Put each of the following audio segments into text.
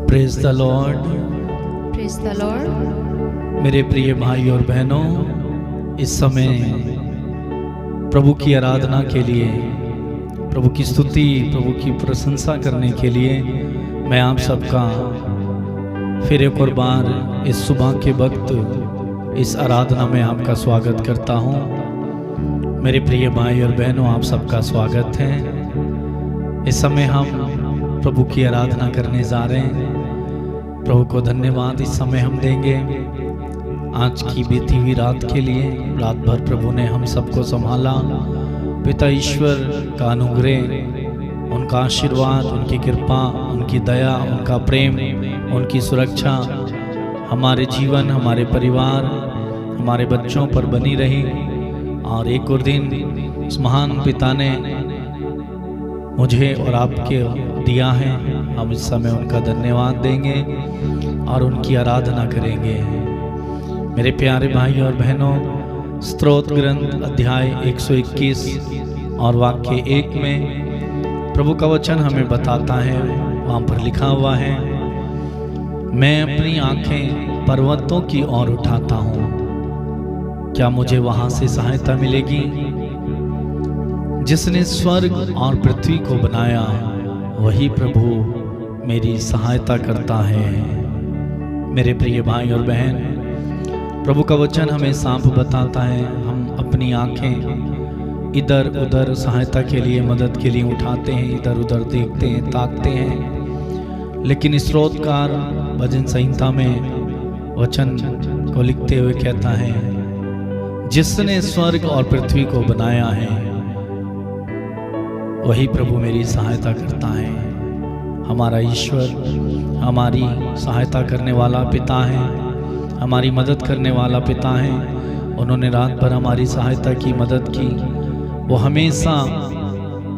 Praise the Lord. Praise the Lord. मेरे प्रिय भाई और बहनों, इस समय प्रभु की आराधना के लिए, प्रभु की स्तुति, प्रभु की प्रशंसा करने के लिए मैं आप सबका फिर एक और बार इस सुबह के वक्त इस आराधना में आपका स्वागत करता हूँ। मेरे प्रिय भाई और बहनों, आप सबका स्वागत है। इस समय हम प्रभु की आराधना करने जा रहे हैं। प्रभु को धन्यवाद इस समय हम देंगे आज की बीती हुई रात के लिए। रात भर प्रभु ने हम सबको संभाला। पिता ईश्वर का अनुग्रह, उनका आशीर्वाद, उनकी कृपा, उनकी दया, उनका प्रेम, उनकी सुरक्षा हमारे जीवन, हमारे परिवार, हमारे बच्चों पर बनी रही। और एक और दिन उस महान पिता ने मुझे और आपके दिया है। हम इस समय उनका धन्यवाद देंगे और उनकी आराधना करेंगे। मेरे प्यारे भाई और बहनों, स्तोत्र ग्रंथ अध्याय 121 और वाक्य 1 में प्रभु का वचन हमें बताता है, वहाँ पर लिखा हुआ है, मैं अपनी आंखें पर्वतों की ओर उठाता हूँ, क्या मुझे वहाँ से सहायता मिलेगी? जिसने स्वर्ग और पृथ्वी को बनाया वही प्रभु मेरी सहायता करता है। मेरे प्रिय भाई और बहन, प्रभु का वचन हमें साफ बताता है, हम अपनी आंखें इधर उधर सहायता के लिए, मदद के लिए उठाते हैं, इधर उधर देखते हैं, ताकते हैं। लेकिन स्तोत्रकार भजन संहिता में वचन को लिखते हुए कहता है, जिसने स्वर्ग और पृथ्वी को बनाया है वही प्रभु मेरी सहायता करता है। हमारा ईश्वर हमारी सहायता करने वाला पिता है, हमारी मदद करने वाला पिता है। उन्होंने रात भर हमारी सहायता की, मदद की। वो हमेशा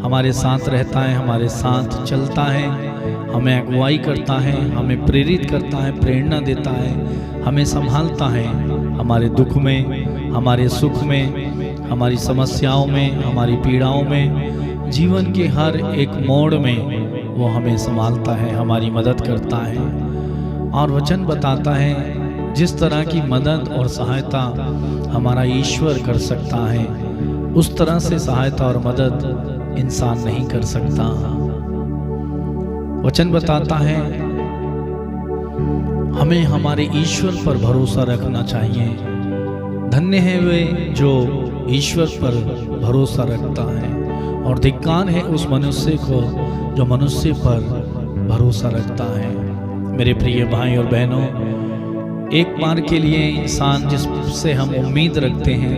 हमारे साथ रहता है, हमारे साथ चलता है, हमें अगुवाई करता है, हमें प्रेरित करता है, प्रेरणा देता है, हमें संभालता है। हमारे दुख में, हमारे सुख में, हमारी समस्याओं में, हमारी पीड़ाओं में, जीवन के हर एक मोड़ में वो हमें संभालता है, हमारी मदद करता है। और वचन बताता है, जिस तरह की मदद और सहायता हमारा ईश्वर कर सकता है, उस तरह से सहायता और मदद इंसान नहीं कर सकता। वचन बताता है, हमें हमारे ईश्वर पर भरोसा रखना चाहिए। धन्य है वे जो ईश्वर पर भरोसा रखता है, और धिक्कार है उस मनुष्य को जो मनुष्य पर भरोसा रखता है। मेरे प्रिय भाई और बहनों, एक बार के लिए इंसान जिससे हम उम्मीद रखते हैं,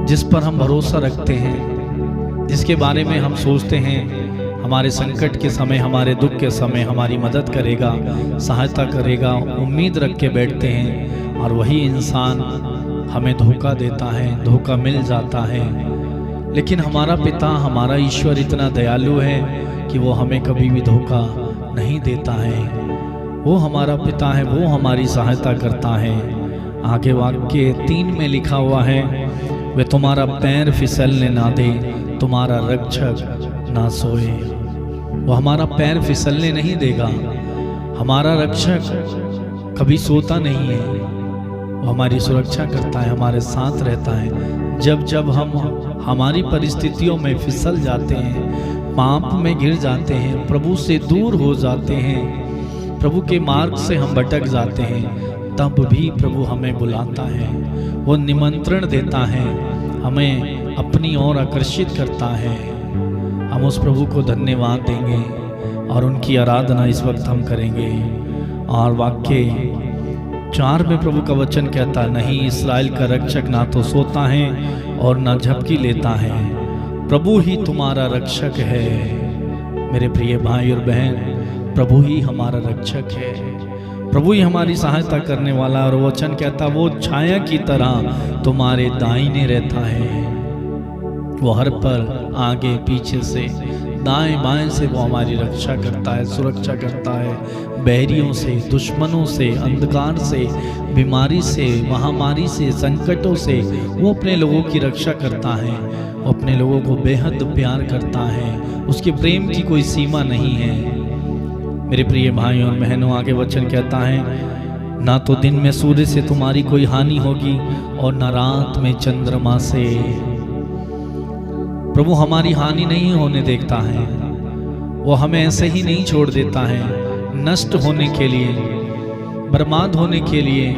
जिस पर हम भरोसा रखते हैं, जिसके बारे में हम सोचते हैं हमारे संकट के समय, हमारे दुख के समय हमारी मदद करेगा, सहायता करेगा, उम्मीद रख के बैठते हैं, और वही इंसान हमें धोखा देता है, धोखा मिल जाता है। लेकिन हमारा पिता, हमारा ईश्वर इतना दयालु है कि वो हमें कभी भी धोखा नहीं देता है। वो हमारा पिता है, वो हमारी सहायता करता है। आगे वाक्य 3 में लिखा हुआ है, वे तुम्हारा पैर फिसलने ना दे, तुम्हारा रक्षक ना सोए। वो हमारा पैर फिसलने नहीं देगा। हमारा रक्षक कभी सोता नहीं है, वो हमारी सुरक्षा करता है, हमारे साथ रहता है। जब जब हम हमारी परिस्थितियों में फिसल जाते हैं, पाप में गिर जाते हैं, प्रभु से दूर हो जाते हैं, प्रभु के मार्ग से हम भटक जाते हैं, तब भी प्रभु हमें बुलाता है, वो निमंत्रण देता है, हमें अपनी ओर आकर्षित करता है। हम उस प्रभु को धन्यवाद देंगे और उनकी आराधना इस वक्त हम करेंगे। और वाक्य 4 में प्रभु का वचन कहता है, नहीं, इस्राएल का रक्षक ना तो सोता है और ना झपकी लेता है, प्रभु ही तुम्हारा रक्षक है। मेरे प्रिय भाई और बहन, प्रभु ही हमारा रक्षक है, प्रभु ही हमारी सहायता करने वाला। और वचन कहता, वो छाया की तरह तुम्हारे दाहिने रहता है। वो हर पल आगे पीछे से, दाएं बाएं से वो हमारी रक्षा करता है, सुरक्षा करता है, बैरियों से, दुश्मनों से, अंधकार से, बीमारी से, महामारी से, संकटों से वो अपने लोगों की रक्षा करता है। वो अपने लोगों को बेहद प्यार करता है, उसके प्रेम की कोई सीमा नहीं है। मेरे प्रिय भाइयों और बहनों, आगे वचन कहता है, ना तो दिन में सूर्य से तुम्हारी कोई हानि होगी और न रात में चंद्रमा से। प्रभु हमारी हानि नहीं होने देखता है, वो हमें ऐसे ही नहीं छोड़ देता है। नष्ट होने के लिए, बर्बाद होने के लिए,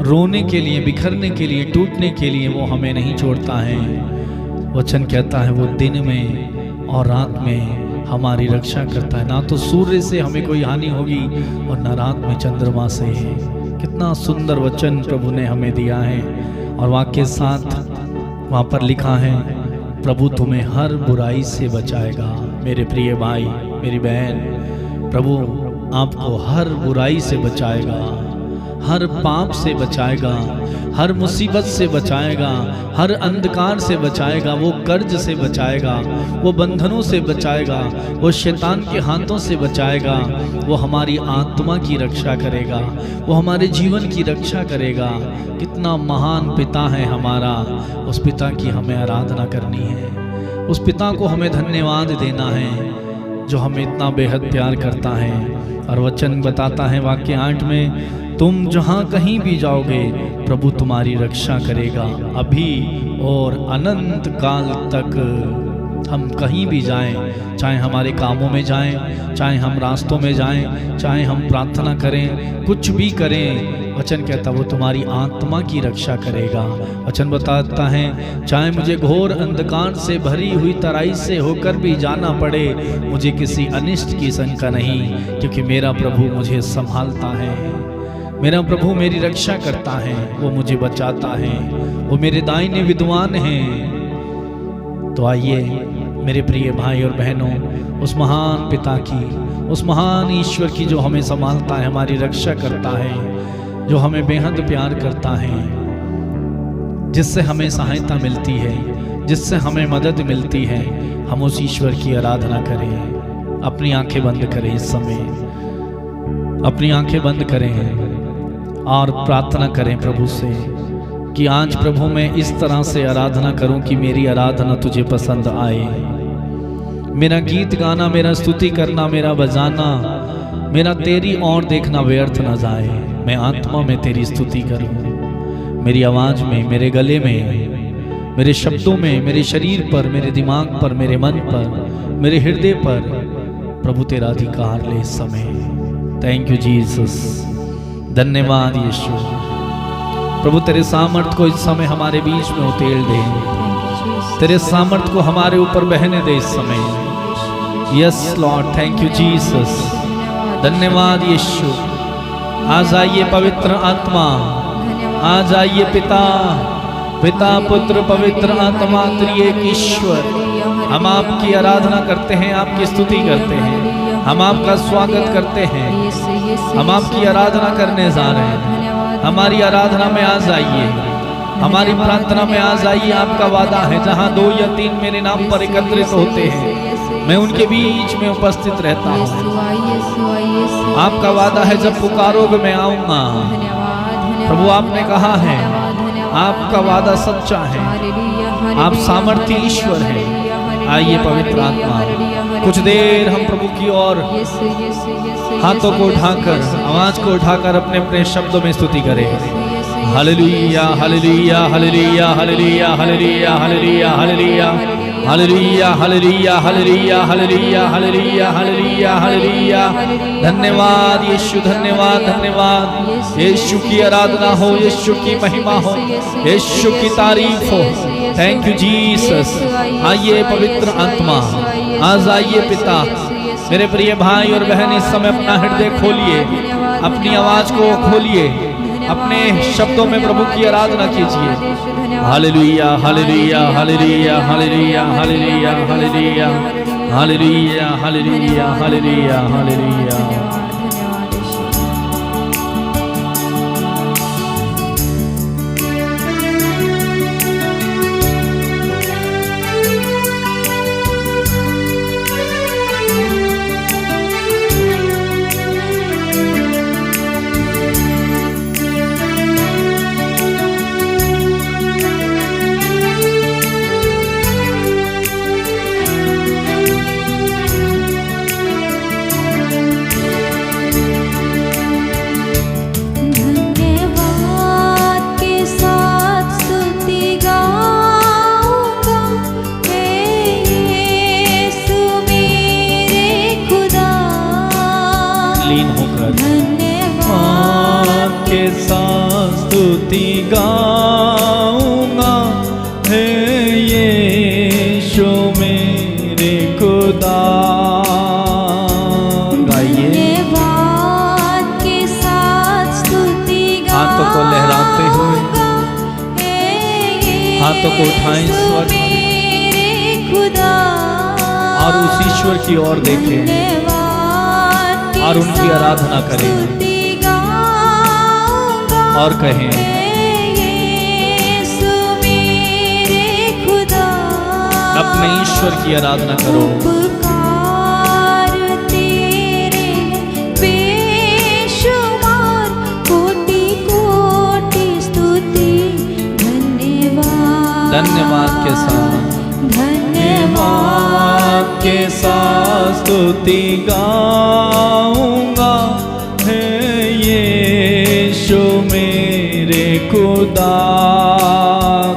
रोने के लिए, बिखरने के लिए, टूटने के लिए वो हमें नहीं छोड़ता है। वचन कहता है वो दिन में और रात में हमारी रक्षा करता है। ना तो सूर्य से हमें कोई हानि होगी और न रात में चंद्रमा से। कितना सुंदर वचन प्रभु ने हमें दिया है। और वाक्य साथ वहाँ पर लिखा है, प्रभु तुम्हें हर बुराई से बचाएगा। मेरे प्रिय भाई, मेरी बहन, प्रभु आपको हर बुराई से बचाएगा, हर पाप से बचाएगा, हर मुसीबत से बचाएगा, हर अंधकार से बचाएगा, वो कर्ज से बचाएगा, वो बंधनों से बचाएगा, वो शैतान के हाथों से बचाएगा, वो हमारी आत्मा की रक्षा करेगा, वो हमारे जीवन की रक्षा करेगा। कितना महान पिता है हमारा। उस पिता की हमें आराधना करनी है, उस पिता को हमें धन्यवाद देना है जो हमें इतना बेहद प्यार करता है। और वचन बताता है वाक्य 8 में, तुम जहाँ कहीं भी जाओगे प्रभु तुम्हारी रक्षा करेगा अभी और अनंत काल तक। हम कहीं भी जाएं, चाहे हमारे कामों में जाएं, चाहे हम रास्तों में जाएं, चाहे हम प्रार्थना करें, कुछ भी करें, वचन कहता वो तुम्हारी आत्मा की रक्षा करेगा। वचन बताता है, चाहे मुझे घोर अंधकार से भरी हुई तराई से होकर भी जाना पड़े, मुझे किसी अनिष्ट की शंका नहीं, क्योंकि मेरा प्रभु मुझे संभालता है, मेरा प्रभु मेरी रक्षा करता है, वो मुझे बचाता है, वो मेरे दाहिने विद्वान हैं। तो आइए मेरे प्रिय भाई और बहनों, उस महान पिता की, उस महान ईश्वर की जो हमें संभालता है, हमारी रक्षा करता है, जो हमें बेहद प्यार करता है, जिससे हमें सहायता मिलती है, जिससे हमें मदद मिलती है, हम उस ईश्वर की आराधना करें। अपनी आंखें बंद करें इस समय, अपनी आंखें बंद करें और प्रार्थना करें प्रभु से कि आज प्रभु मैं इस तरह से आराधना करूं कि मेरी आराधना तुझे पसंद आए। मेरा गीत गाना, मेरा स्तुति करना, मेरा बजाना, मेरा तेरी ओर देखना व्यर्थ न जाए। मैं आत्मा में तेरी स्तुति करूं, मेरी आवाज में, मेरे गले में, मेरे शब्दों में, मेरे शरीर पर, मेरे दिमाग पर, मेरे मन पर, मेरे हृदय पर प्रभु तेरा अधिकार ले इस समय। थैंक यू जीसस, धन्यवाद यीशु। प्रभु तेरे सामर्थ को इस समय हमारे बीच में उतेल दे, तेरे सामर्थ को हमारे ऊपर बहने दे इस समय। Yes Lord, thank you Jesus, धन्यवाद यीशु। आज आइए पवित्र आत्मा, आज आइए पिता, पिता पुत्र पवित्र आत्मा त्रिएक ईश्वर। हम आपकी आराधना करते हैं, आपकी स्तुति करते हैं, हम आपका स्वागत करते हैं, हम आपकी आराधना करने जा रहे हैं। हमारी आराधना में आ जाइए, हमारी प्रार्थना में आ जाइए। आपका वादा है, जहाँ 2 या 3 मेरे नाम पर एकत्रित होते हैं, मैं उनके बीच में उपस्थित रहता हूँ। आपका वादा है, जब पुकारोगे मैं आऊँगा। प्रभु आपने कहा है, आपका वादा सच्चा है, आप सामर्थी ईश्वर हैं। आइए पवित्र आत्मा, कुछ देर हम प्रभु की ओर हाथों को उठाकर, आवाज को उठाकर अपने अपने शब्दों में स्तुति करें। Hallelujah hallelujah hallelujah hallelujah hallelujah hallelujah hallelujah hallelujah hallelujah hallelujah hallelujah hallelujah hallelujah hallelujah. धन्यवाद यीशु, धन्यवाद धन्यवाद। यीशु की आराधना हो, यीशु की महिमा हो, यीशु की तारीफ हो। Thank you Jesus. आइए पवित्र आत्मा, आज आइए पिता। मेरे प्रिय भाई और बहन, इस समय अपना हृदय खोलिए, अपनी आवाज को खोलिए, अपने शब्दों में प्रभु की आराधना कीजिए। Hallelujah hallelujah hallelujah hallelujah hallelujah hallelujah hallelujah hallelujah hallelujah hallelujah. के साथ स्तुति गाऊंगा, हे यीशु मेरे खुदा। गाइए धन्यवाद के साथ स्तुति हाथों को लहराते हुए, हाथों को उठाएं इस वक्त खुदा और उस ईश्वर की ओर देखें और उनकी आराधना करें और कहें, अपने ईश्वर की आराधना करो। उपकार तेरे बेशुमार, कोटि कोटि स्तुति धन्यवाद। धन्यवाद के साथ, धन्यवाद के साथ स्तुति गाऊंगा, हे यीशु मेरे खुदा।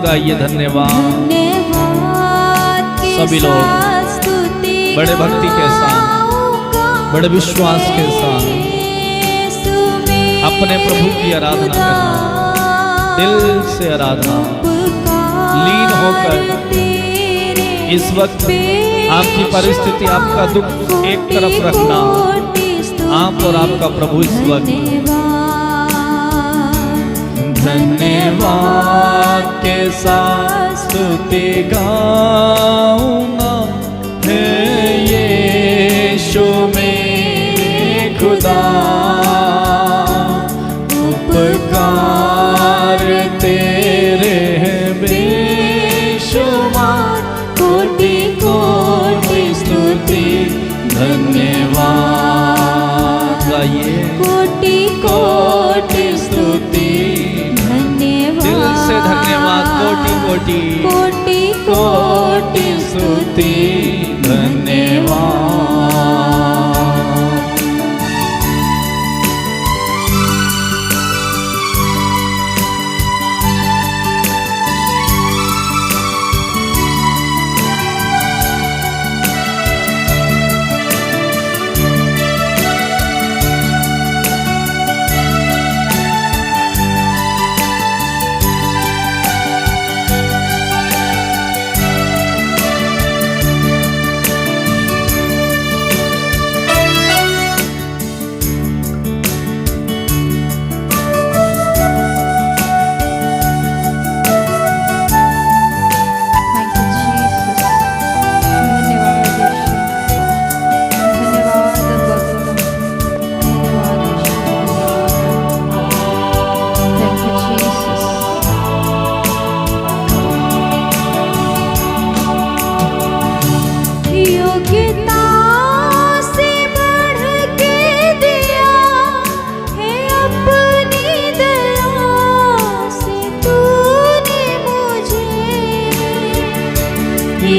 गाइए धन्यवाद। सभी लोग बड़े भक्ति के साथ, बड़े विश्वास के साथ अपने प्रभु की आराधना करना, दिल से आराधना, लीन होकर। इस वक्त आपकी परिस्थिति, आपका दुख एक तरफ रखना, आप और आपका प्रभु इस वक्त धन्यवाद के साथ स्तुति गाऊंगा, हे यीशु मेरे खुदा। उपकार तेरे बेशुमार, कोटि कोटि स्तुति धन्यवाद। गाइए कोटि कोटि स्तुति धन्यवाद। दिल से धन्यवाद, कोटि कोटि कोटि कोटि स्तुति धन्यवाद।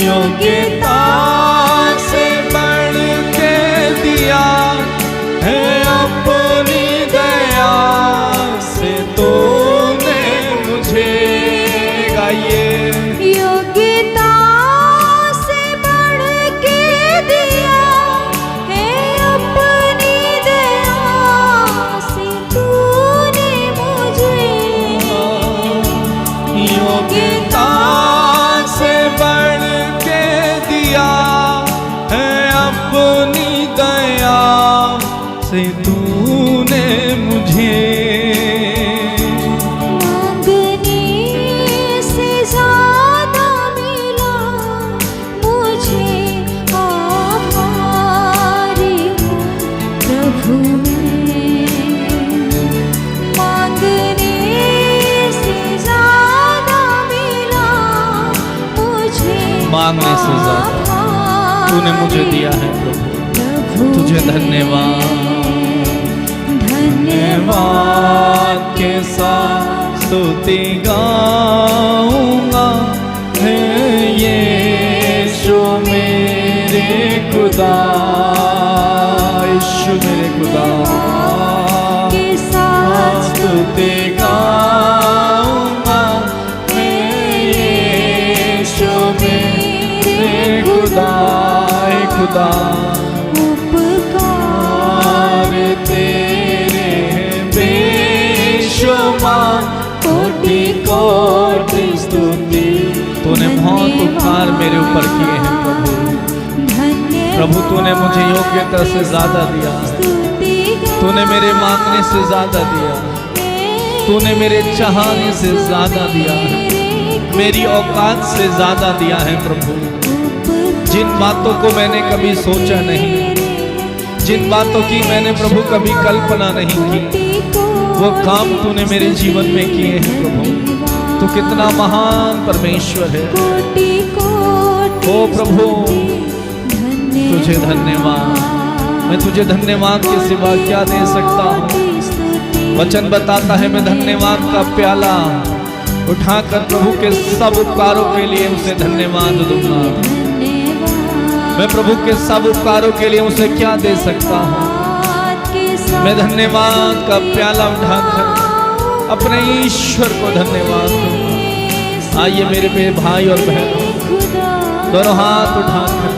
योग्यता से बढ़ के दिया है, अपनी दया से तूने मुझे। गाइए योग्यता से बढ़ के दिया है, अपनी दया से तूने मुझे। योग्यता से बढ़ के दिया है, अपनी दया से तूने मुझे। मांगने से ज्यादा मिला मुझे, आभारी हूँ प्रभु मैं। मांगने से ज्यादा मिला मुझे, मांगने से ज्यादा तूने मुझे दिया है प्रभु, तुझे धन्यवाद। धन्यवाद के साथ स्तुति गाऊंगा, हे यीशु मेरे खुदा। यीशु मेरे खुदा के साथ स्तुति गाऊंगा, हे यीशु मेरे खुदा। हे खुदा उपकार तेरे बेश मेरे ऊपर किए हैं प्रभु। प्रभु तूने मुझे योग्यता से ज्यादा दिया, तूने मेरे मांगने से ज्यादा दिया, तूने मेरे चाहने से ज्यादा दिया है, मेरी औकात से ज्यादा दिया है प्रभु। जिन बातों को मैंने कभी सोचा नहीं, जिन बातों की मैंने प्रभु कभी कल्पना नहीं की, वो काम तूने मेरे जीवन में किए हैं प्रभु। तू कितना महान परमेश्वर है। ओ प्रभु तुझे धन्यवाद। मैं तुझे धन्यवाद के सिवा क्या दे सकता हूँ। वचन बताता है मैं धन्यवाद का प्याला उठाकर प्रभु के सब उपकारों के लिए उसे धन्यवाद दूंगा। मैं प्रभु के सब उपकारों के लिए उसे क्या दे सकता हूँ। मैं धन्यवाद का प्याला उठाकर अपने ईश्वर को धन्यवाद दूंगा। आइए मेरे भाई और बहनों, दोनों हाथ उठाकर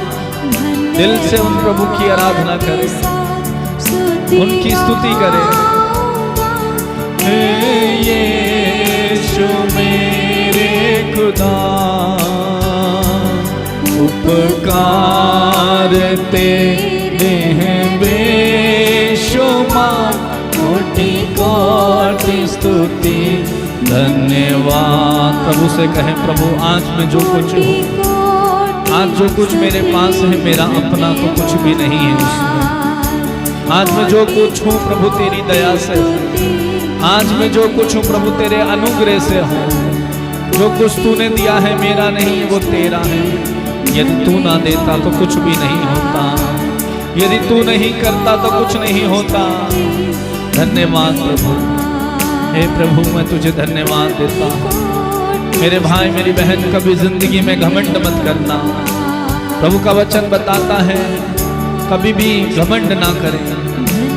दिल से उन प्रभु की आराधना करें, उनकी स्तुति करें। यीशु मेरे खुदा, उपकार तेरे हैं बेशुमार, कोटि कोटि स्तुति धन्यवाद। प्रभु से कहें प्रभु आज मैं जो कुछ हूँ, आज जो कुछ मेरे पास है मेरा अपना तो कुछ भी नहीं है उसमें। आज मैं जो कुछ हूँ प्रभु तेरी दया से हूँ। आज मैं जो कुछ हूँ प्रभु तेरे अनुग्रह से हूँ। जो कुछ तूने दिया है मेरा नहीं है, वो तेरा है। यदि तू ना देता तो कुछ भी नहीं होता, यदि तू नहीं करता तो कुछ नहीं होता। धन्यवाद प्रभु। हे प्रभु मैं तुझे धन्यवाद देता हूँ। मेरे भाई मेरी बहन कभी जिंदगी में घमंड मत करना। प्रभु का वचन बताता है कभी भी घमंड ना करें।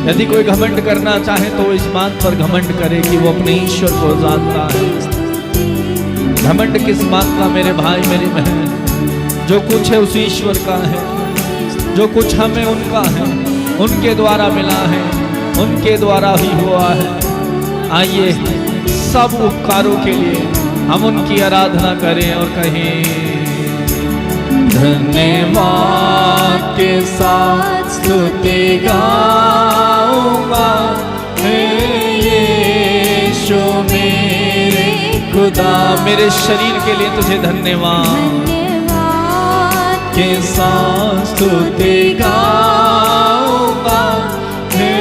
यदि कोई घमंड करना चाहे तो इस बात पर घमंड करे कि वो अपने ईश्वर को जानता है। घमंड किस बात का मेरे भाई मेरी बहन, जो कुछ है उस ईश्वर का है, जो कुछ हमें उनका है, उनके द्वारा मिला है, उनके द्वारा ही हुआ है। आइए सब उपकारों के लिए हम उनकी आराधना करें और कहें धन्यवाद के साथ स्तुति गाऊंगा। हे यीशु मेरे खुदा, मेरे शरीर के लिए तुझे धन्यवाद के साथ स्तुति गाऊंगा। हे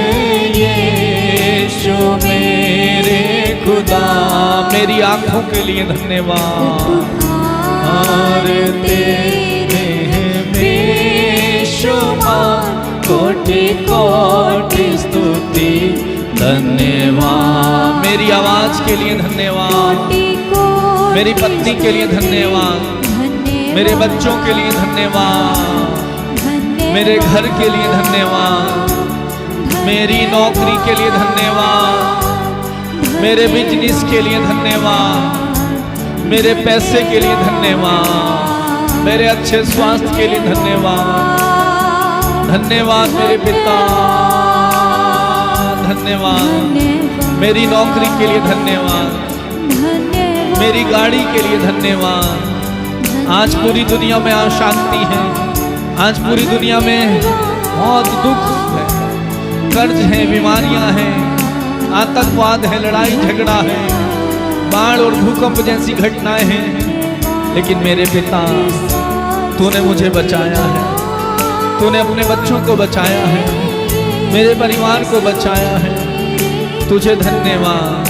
यीशु मेरे खुदा, मेरी आंखों के लिए धन्यवाद। और तेरे बेशुमार कोटि कोटि स्तुति धन्यवाद। मेरी आवाज के लिए धन्यवाद, मेरी पत्नी के लिए धन्यवाद, मेरे बच्चों के लिए धन्यवाद, मेरे घर के लिए धन्यवाद, मेरी नौकरी के लिए धन्यवाद, मेरे बिजनेस के लिए धन्यवाद, मेरे पैसे के लिए धन्यवाद, मेरे अच्छे स्वास्थ्य के लिए धन्यवाद। धन्यवाद मेरे पिता, धन्यवाद मेरी नौकरी के लिए धन्यवाद, मेरी गाड़ी के लिए धन्यवाद। आज पूरी दुनिया में अशांति है, आज पूरी दुनिया में बहुत दुख है, कर्ज है, बीमारियां हैं, आतंकवाद है, लड़ाई झगड़ा है, बाढ़ और भूकंप जैसी घटनाएं हैं। लेकिन मेरे पिता तूने मुझे बचाया है, तूने अपने बच्चों को बचाया है, मेरे परिवार को बचाया है। तुझे धन्यवाद।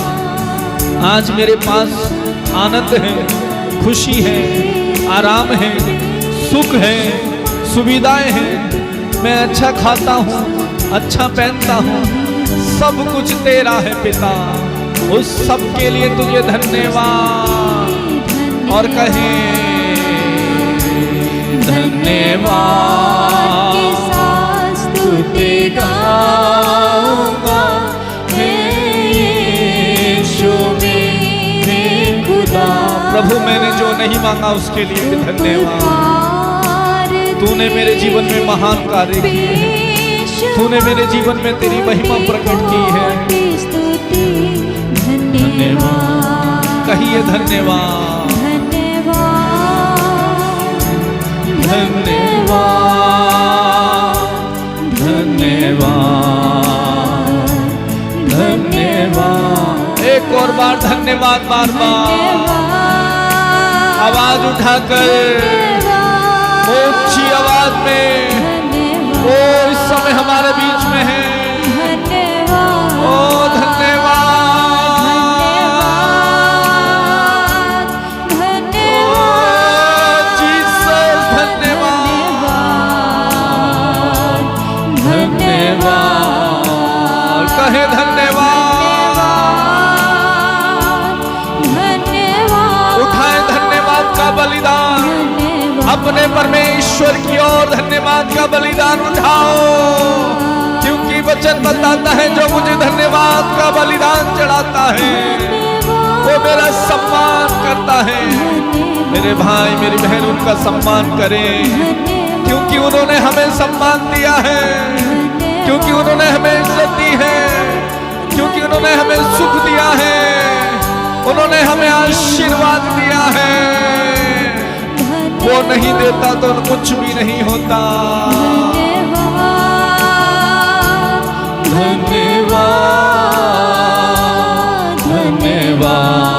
आज मेरे पास आनंद है, खुशी है, आराम है, सुख है, सुविधाएं हैं। मैं अच्छा खाता हूँ, अच्छा पहनता हूँ, सब कुछ तेरा है पिता। उस सब के लिए तुझे धन्यवाद। और कहें धन्यवाद स्तुति गाऊंगा। हे यीशु मेरे खुदा, प्रभु मैंने जो नहीं मांगा उसके लिए भी धन्यवाद। तूने मेरे जीवन में महान कार्य किए हैं, तूने मेरे जीवन में तेरी महिमा प्रकट की है। धन्यवाद, कहिए धन्यवाद। धन्यवाद धन्यवाद धन्यवाद। एक और बार धन्यवाद, बार बार आवाज उठाकर ऊंची आवाज में वो इस समय हमारे बीच में है। ओ धन्यवाद जीसस, धन्यवाद धन्यवाद, कहे धन्यवाद, उठाए धन्यवाद का बलिदान अपने परमेश्वर की ओर, धन्यवाद का बलिदान उठाओ, क्योंकि वचन बताता है जो मुझे धन्यवाद का बलिदान चढ़ाता है वो मेरा सम्मान करता है। मेरे भाई मेरी बहन उनका सम्मान करें, क्योंकि उन्होंने हमें सम्मान दिया है, क्योंकि उन्होंने हमें इज्जत दी है, क्योंकि उन्होंने हमें सुख दिया है, उन्होंने हमें आशीर्वाद दिया है। वो नहीं देता तो कुछ भी नहीं होता। धन्यवाद धन्यवाद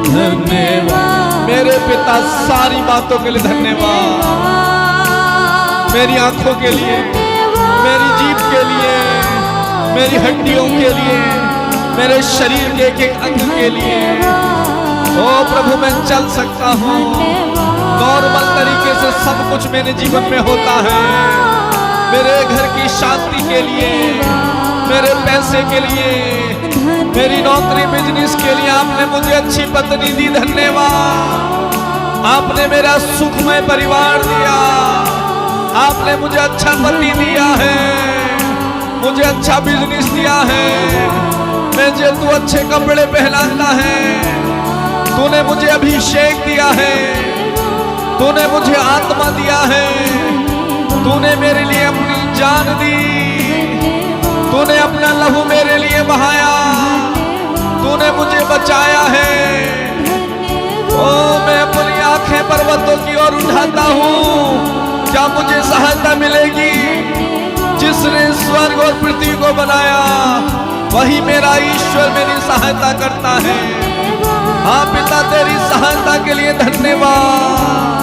धन्यवाद। मेरे पिता सारी बातों के लिए धन्यवाद, मेरी आंखों के लिए, मेरी जीभ के लिए, मेरी हड्डियों के लिए, मेरे शरीर के एक एक अंग के लिए। ओ प्रभु मैं चल सकता हूँ, नॉर्मल तरीके से सब कुछ मेरे जीवन में होता है। मेरे घर की शांति के लिए, मेरे पैसे के लिए, मेरी नौकरी बिजनेस के लिए आपने मुझे अच्छी पत्नी दी, धन्यवाद। आपने मेरा सुखमय परिवार दिया, आपने मुझे अच्छा पति दिया है, मुझे अच्छा बिजनेस दिया है, मुझे तू अच्छे कपड़े पहनाता है, तूने मुझे अभिषेक दिया है, तूने मुझे आत्मा दिया है, तूने मेरे लिए अपनी जान दी, तूने अपना लहू मेरे लिए बहाया, तूने मुझे बचाया है। ओ मैं अपनी आंखें पर्वतों की ओर उठाता हूँ, क्या मुझे सहायता मिलेगी? जिसने स्वर्ग और पृथ्वी को बनाया वही मेरा ईश्वर मेरी सहायता करता है। हाँ पिता तेरी सहायता के लिए धन्यवाद।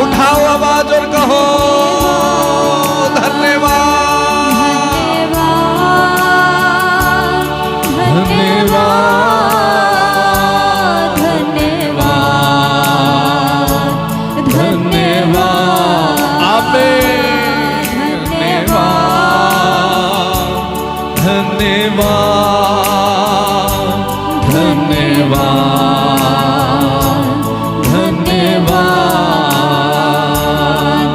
उठाओ आवाज और कहो धन्यवाद धन्यवाद धन्यवाद धन्यवाद। आमीन। धन्यवाद धन्यवाद धन्यवाद धन्यवाद।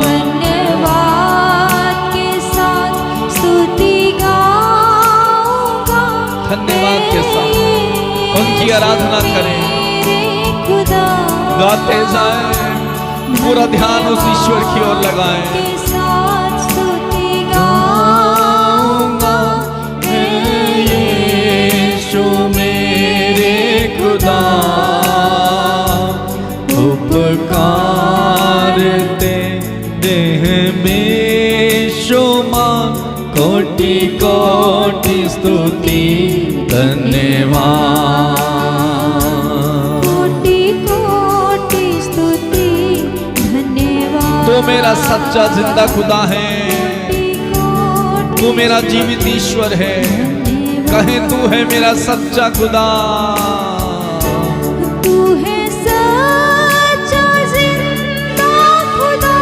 धन्यवाद के साथ स्तुति गाऊंगा, धन्यवाद के साथ उनकी आराधना करें, खुदा गाते जाएं, पूरा ध्यान उस ईश्वर की ओर लगाएं। के साथ स्तुति गाऊंगा, यीशु मेरे खुदा उपकार तेरे बेशुमार, कोटि कोटि स्तुति धन्यवाद। कोटि कोटि स्तुति धन्यवाद। तू मेरा सच्चा जिंदा खुदा है, तू मेरा जीवित ईश्वर है, कहे तू है मेरा सच्चा खुदा। तू है सच्चा जिंदा खुदा,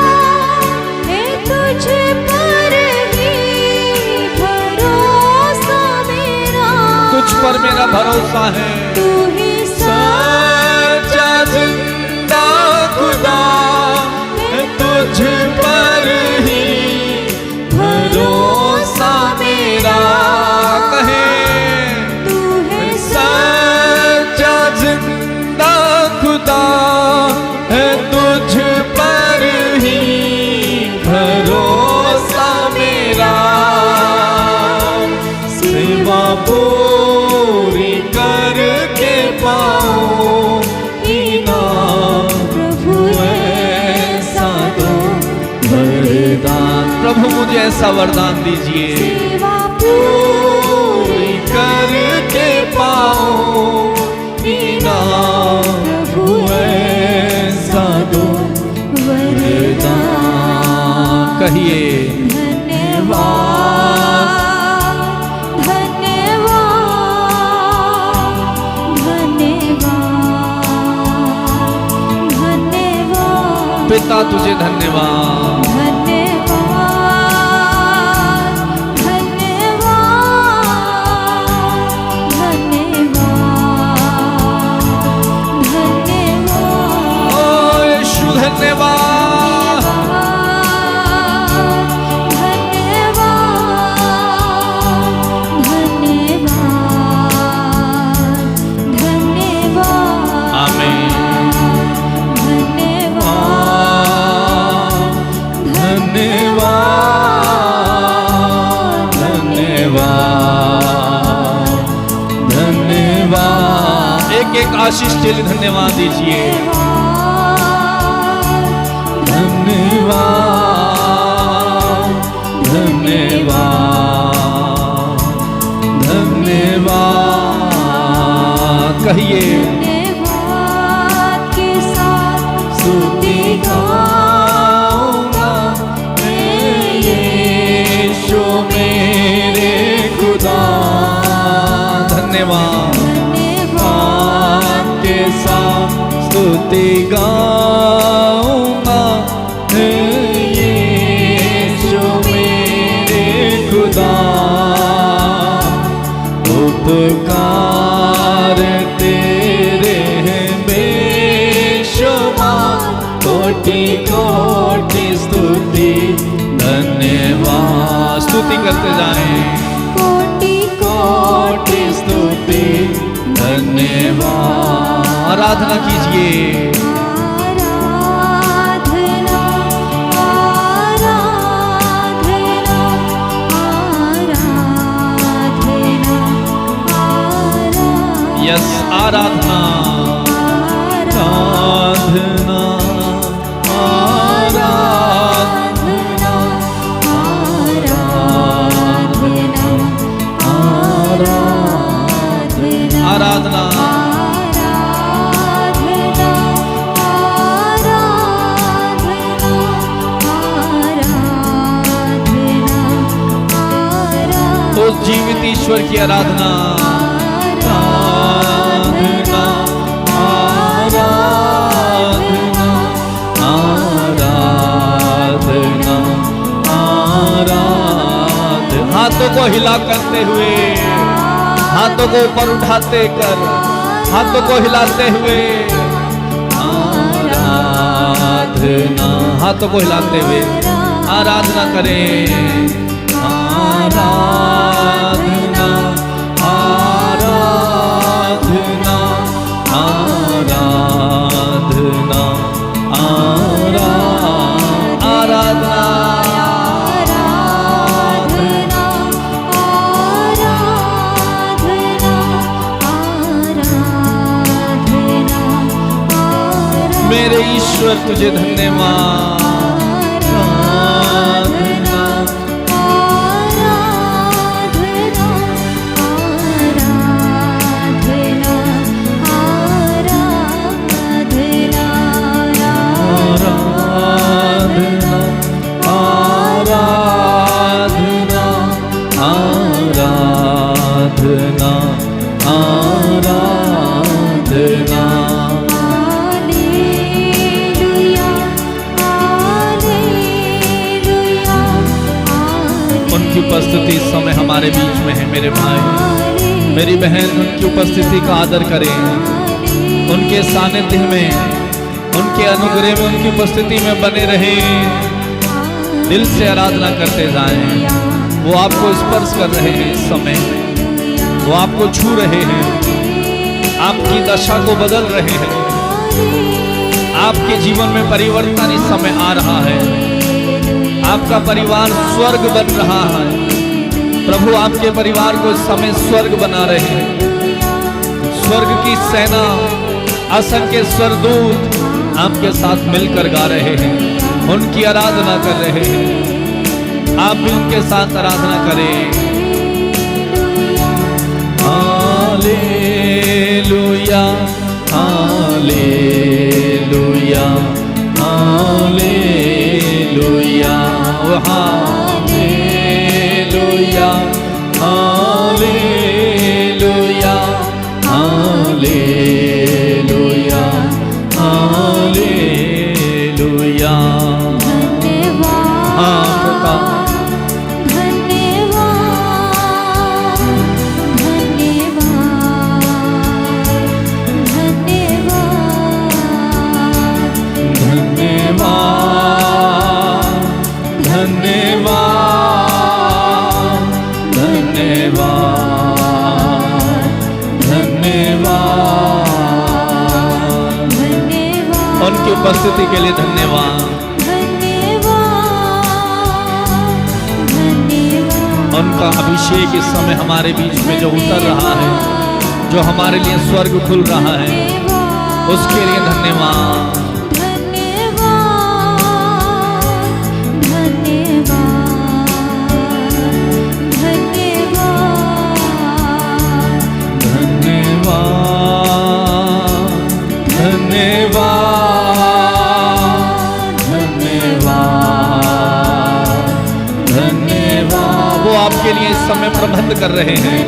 है तुझ पर ही भरोसा मेरा, तुझ पर मेरा भरोसा है। तू ही सच्चा जिंदा खुदा, है तुझ पर ही भरोसा मेरा, कहे तू है सच्चा जिंदा खुदा, है तुझ पर ही भरोसा मेरा। सेवा पूरी करके प्रभु मुझे ऐसा वरदान दीजिए, सेवा पूरी करके पाओ बिना प्रभु ऐसा दो वरदान। कहिए धन्यवाद धन्यवाद धन्यवाद धन्यवाद। पिता तुझे धन्यवाद, धन्यवाद धन्यवाद धन्यवाद धन्यवाद। ओ यीशु धन्यवाद। एक आशीष के लिए धन्यवाद दीजिए। धन्यवाद धन्यवाद धन्यवाद। कहिए धन्यवाद के साथ स्तुति गाऊंगा मैं यीशु मेरे खुदा। धन्यवाद के साथ स्तुति गाऊंगा यीशु मेरे खुदा। उपकार तेरे हैं बेशुमार, कोटि कोटि स्तुति धन्यवाद। स्तुति करते जाएं, कोटि कोटि स्तुति धन्यवाद। आराधना कीजिए, आराधना आराधना आराधना आराधना। यस आराधना आराधना आराधना आराधना आराधना। उस जीवित ईश्वर की आराधना आराधना आराधना आराधना आराधना। हाथों को हिला करते हुए, हाथों को ऊपर उठाते कर, हाथों को हिलाते हुए आराधना, हाथों को हिलाते हुए आराधना करें। आराधना आराधना आराधना आराधना मेरे ईश्वर तुझे धन्यवाद। आराधना आराधना। उनकी उपस्थिति इस समय हमारे बीच में है। मेरे भाई मेरी बहन, उनकी उपस्थिति का आदर करें, उनके सानिध्य में, उनके अनुग्रह में, उनकी उपस्थिति में बने रहें। दिल से आराधना करते जाएं। वो आपको स्पर्श कर रहे हैं इस समय, वो आपको छू रहे हैं, आपकी दशा को बदल रहे हैं। आपके जीवन में परिवर्तन इस समय आ रहा है। आपका परिवार स्वर्ग बन रहा है। प्रभु आपके परिवार को इस समय स्वर्ग बना रहे हैं। स्वर्ग की सेना, असंख्य स्वर्गदूत आपके साथ मिलकर गा रहे हैं, उनकी आराधना कर रहे हैं। आप भी उनके साथ आराधना करें। Hallelujah hallelujah hallelujah hallelujah hallelujah hallelujah hallelujah. हाँ पिता, उनकी उपस्थिति के लिए धन्यवाद। उनका अभिषेक इस समय हमारे बीच में जो उतर रहा है, जो हमारे लिए स्वर्ग खुल रहा है, उसके लिए धन्यवाद। आपके लिए इस समय प्रबंध कर रहे हैं।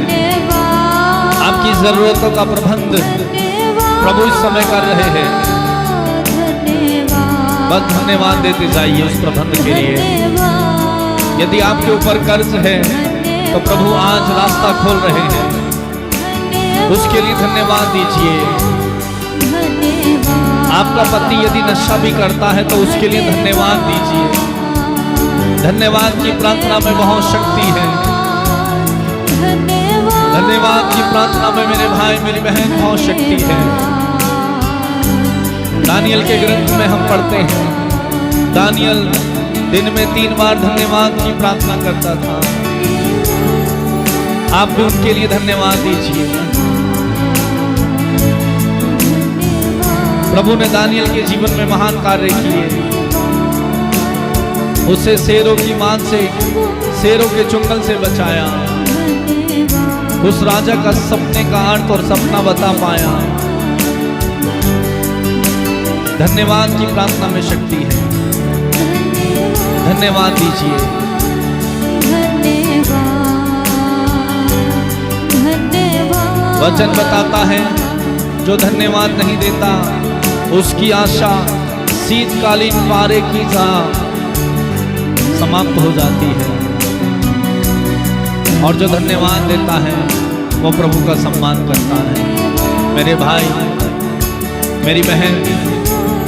आपकी जरूरतों का प्रबंध प्रभु इस समय कर रहे हैं। बस धन्यवाद देते जाइए उस प्रबंध के लिए। यदि आपके ऊपर कर्ज है तो प्रभु आज रास्ता खोल रहे हैं, उसके लिए धन्यवाद दीजिए। आपका पति यदि नशा भी करता है तो उसके लिए धन्यवाद दीजिए। धन्यवाद की प्रार्थना में बहुत शक्ति है। धन्यवाद की प्रार्थना में मेरे भाई मेरी बहन बहुत शक्ति है। दानियल के ग्रंथ में हम पढ़ते हैं, दानियल दिन में 3 बार धन्यवाद की प्रार्थना करता था। आप भी उनके लिए धन्यवाद दीजिए। प्रभु ने दानियल के जीवन में महान कार्य किए। उसे शेरों की मान से, शेरों के चुंगल से बचाया। उस राजा का सपने का अर्थ और सपना बता पाया। धन्यवाद की प्रार्थना में शक्ति है। धन्यवाद दीजिए। वचन बताता है जो धन्यवाद नहीं देता उसकी आशा शीतकालीन पारे की तरह समाप्त हो जाती है, और जो धन्यवाद देता है वो प्रभु का सम्मान करता है। मेरे भाई मेरी बहन,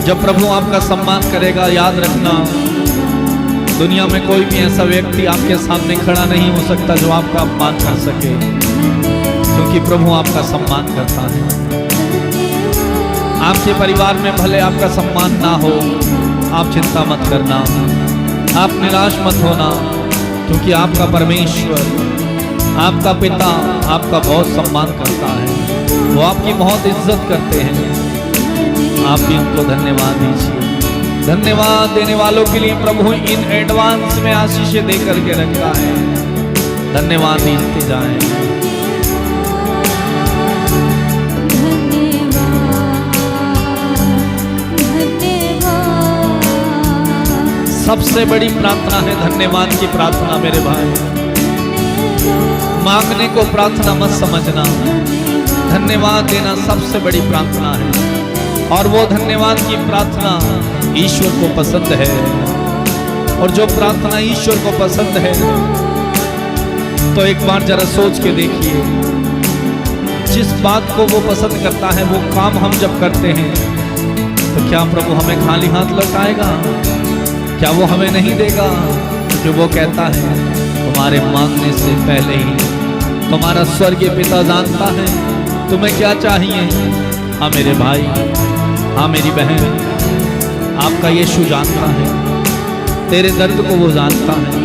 जब प्रभु आपका सम्मान करेगा, याद रखना दुनिया में कोई भी ऐसा व्यक्ति आपके सामने खड़ा नहीं हो सकता जो आपका अपमान कर सके, क्योंकि प्रभु आपका सम्मान करता है। आपके परिवार में भले आपका सम्मान ना हो, आप चिंता मत करना, आप निराश मत होना, क्योंकि आपका परमेश्वर, आपका पिता आपका बहुत सम्मान करता है। वो आपकी बहुत इज्जत करते हैं। आप भी उनको धन्यवाद दीजिए। धन्यवाद देने वालों के लिए प्रभु इन एडवांस में आशीषें दे करके रखा है। धन्यवाद देते जाएं। सबसे बड़ी प्रार्थना है धन्यवाद की प्रार्थना। मेरे भाई, मांगने को प्रार्थना मत समझना, धन्यवाद देना सबसे बड़ी प्रार्थना है। और वो धन्यवाद की प्रार्थना ईश्वर को पसंद है। और जो प्रार्थना ईश्वर को पसंद है, तो एक बार जरा सोच के देखिए, जिस बात को वो पसंद करता है वो काम हम जब करते हैं, तो क्या प्रभु हमें खाली हाथ लौटाएगा? क्या वो हमें नहीं देगा? जो वो कहता है तुम्हारे मांगने से पहले ही तुम्हारा स्वर्गीय पिता जानता है तुम्हें क्या चाहिए। हाँ मेरे भाई, हाँ मेरी बहन, आपका यीशु जानता है। तेरे दर्द को वो जानता है,